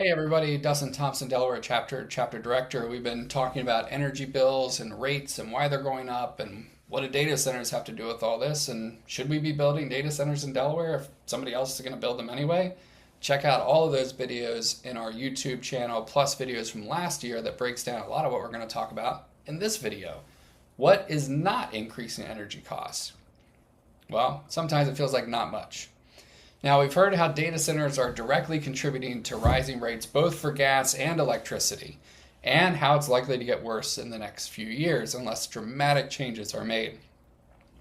Hey everybody, Dustin Thompson, Delaware chapter director. We've been talking about energy bills and rates and why they're going up and what do data centers have to do with all this and should we be building data centers in Delaware if somebody else is going to build them anyway? Check out all of those videos in our YouTube channel plus videos from last year that breaks down a lot of what we're going to talk about in this video. What is not increasing energy costs? Well, sometimes it feels like not much. Now, we've heard how data centers are directly contributing to rising rates both for gas and electricity, and how it's likely to get worse in the next few years unless dramatic changes are made.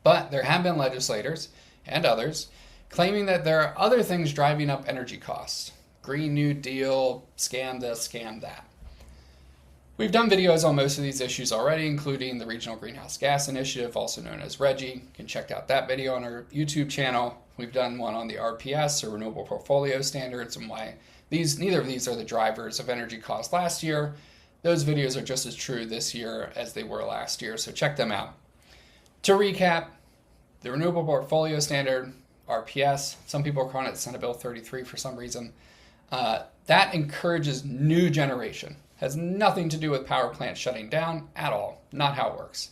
But there have been legislators and others claiming that there are other things driving up energy costs. Green New Deal, scam this, scam that. We've done videos on most of these issues already, including the Regional Greenhouse Gas Initiative, also known as RGGI. You can check out that video on our YouTube channel. We've done one on the RPS, or Renewable Portfolio Standards, and why neither of these are the drivers of energy costs last year. Those videos are just as true this year as they were last year, so check them out. To recap, the Renewable Portfolio Standard, RPS, some people are calling it Senate Bill 33 for some reason, that encourages new generation. Has nothing to do with power plants shutting down at all. Not how it works.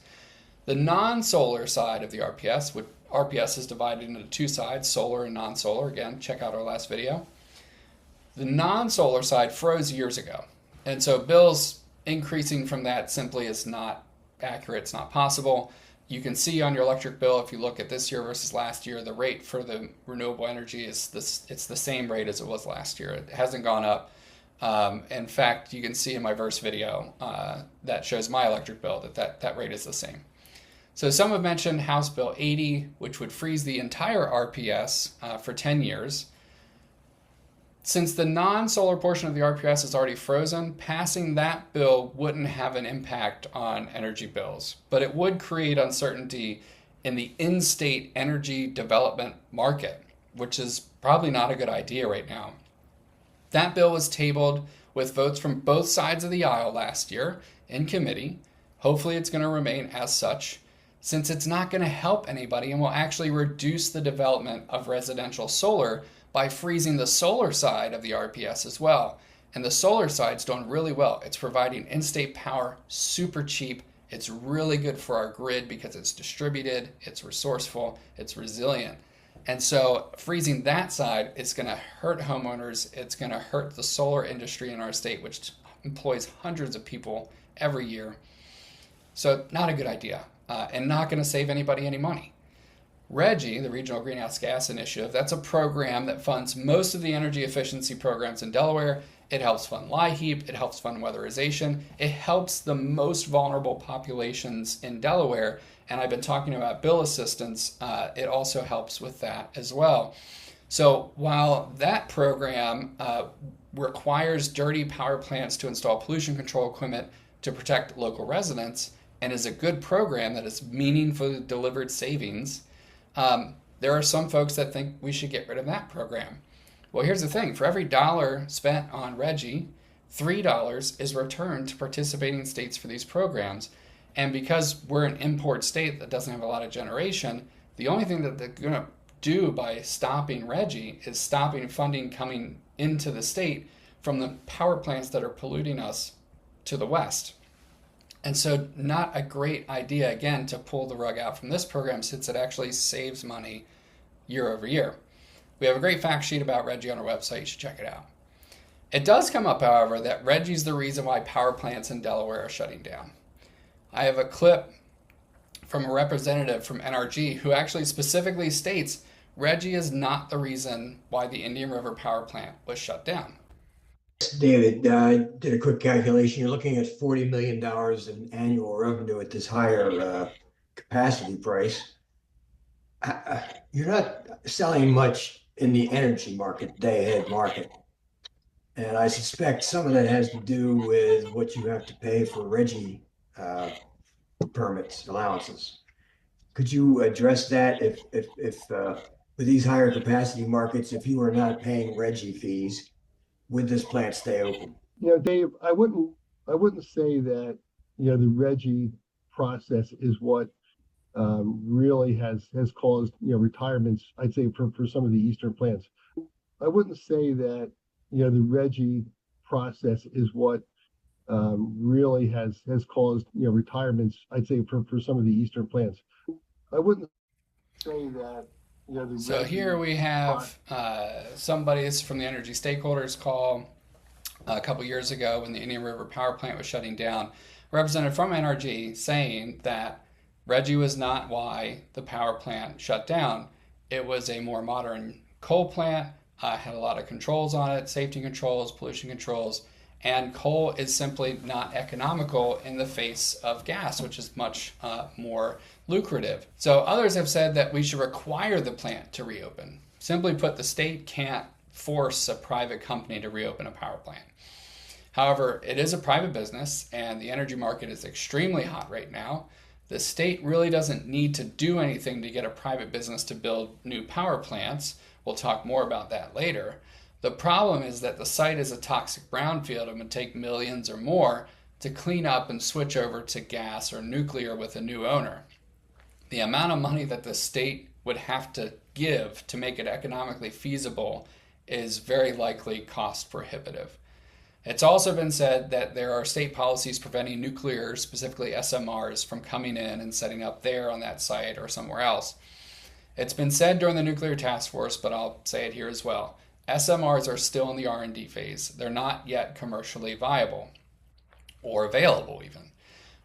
The non-solar side of the RPS, which RPS is divided into two sides, solar and non-solar. Again, check out our last video. The non-solar side froze years ago. And so bills increasing from that simply is not accurate. It's not possible. You can see on your electric bill, if you look at this year versus last year, the rate for the renewable energy is it's the same rate as it was last year. It hasn't gone up. In fact, you can see in my verse video that shows my electric bill that rate is the same. So some have mentioned House Bill 80, which would freeze the entire RPS for 10 years. Since the non-solar portion of the RPS is already frozen, passing that bill wouldn't have an impact on energy bills, but it would create uncertainty in the in-state energy development market, which is probably not a good idea right now. That bill was tabled with votes from both sides of the aisle last year in committee. Hopefully it's going to remain as such, since it's not going to help anybody and will actually reduce the development of residential solar by freezing the solar side of the RPS as well. And the solar side's doing really well. It's providing in-state power super cheap. It's really good for our grid because it's distributed, it's resourceful, it's resilient. And so freezing that side is going to hurt homeowners. It's going to hurt the solar industry in our state, which employs hundreds of people every year. So not a good idea and not going to save anybody any money. RGGI, the Regional Greenhouse Gas Initiative, that's a program that funds most of the energy efficiency programs in Delaware. It helps fund LIHEAP. It helps fund weatherization. It helps the most vulnerable populations in Delaware. And I've been talking about bill assistance. It also helps with that as well. So while that program requires dirty power plants to install pollution control equipment to protect local residents and is a good program that has meaningfully delivered savings, there are some folks that think we should get rid of that program. Well, here's the thing. For every dollar spent on RGGI, $3 is returned to participating states for these programs. And because we're an import state that doesn't have a lot of generation, the only thing that they're going to do by stopping RGGI is stopping funding coming into the state from the power plants that are polluting us to the west. And so not a great idea, again, to pull the rug out from this program since it actually saves money year over year. We have a great fact sheet about RGGI on our website. You should check it out. It does come up, however, that RGGI is the reason why power plants in Delaware are shutting down. I have a clip from a representative from NRG who actually specifically states RGGI is not the reason why the Indian River power plant was shut down. David, did a quick calculation. You're looking at $40 million in annual revenue at this higher capacity price. You're not selling much in the energy market, day-ahead market. And I suspect some of that has to do with what you have to pay for RGGI permits, allowances. Could you address that if with these higher capacity markets, if you are not paying RGGI fees, would this plant stay open? Dave, I wouldn't say that, the RGGI process is what really has caused, retirements, I'd say for some of the Eastern plants. I wouldn't say that, the RGGI process is what really has caused retirements. I'd say for some of the eastern plants. I wouldn't say that the So here Reggie we process. have somebody, this is from the Energy Stakeholders Call a couple years ago when the Indian River Power Plant was shutting down, a representative from NRG saying that Reggie was not why the power plant shut down. It was a more modern coal plant, had a lot of controls on it, safety controls, pollution controls, and coal is simply not economical in the face of gas, which is much more lucrative. So others have said that we should require the plant to reopen. Simply put, the state can't force a private company to reopen a power plant. However, it is a private business and the energy market is extremely hot right now. The state really doesn't need to do anything to get a private business to build new power plants. We'll talk more about that later. The problem is that the site is a toxic brownfield and would take millions or more to clean up and switch over to gas or nuclear with a new owner. The amount of money that the state would have to give to make it economically feasible is very likely cost prohibitive. It's also been said that there are state policies preventing nuclear, specifically SMRs, from coming in and setting up there on that site or somewhere else. It's been said during the nuclear task force, but I'll say it here as well. SMRs are still in the R&D phase. They're not yet commercially viable or available even.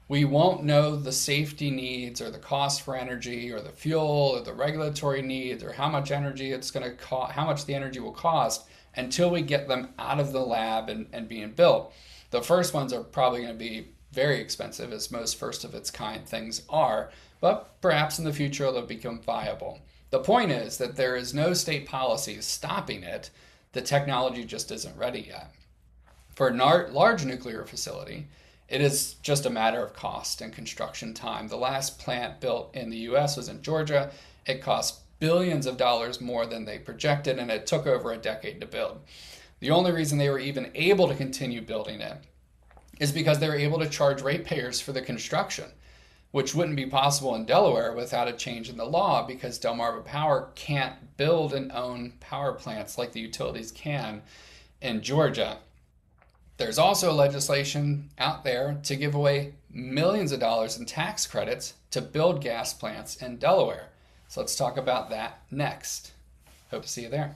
We won't know the safety needs or the cost for energy or the fuel or the regulatory needs or how much energy it's going to cost, how much the energy will cost until we get them out of the lab and being built. The first ones are probably going to be very expensive, as most first of its kind things are, but perhaps in the future they'll become viable. The point is that there is no state policy stopping it. The technology just isn't ready yet. For a large nuclear facility, it is just a matter of cost and construction time. The last plant built in the US was in Georgia. It cost billions of dollars more than they projected, and it took over a decade to build. The only reason they were even able to continue building it is because they were able to charge ratepayers for the construction, which wouldn't be possible in Delaware without a change in the law because Delmarva Power can't build and own power plants like the utilities can in Georgia. There's also legislation out there to give away millions of dollars in tax credits to build gas plants in Delaware. So let's talk about that next. Hope to see you there.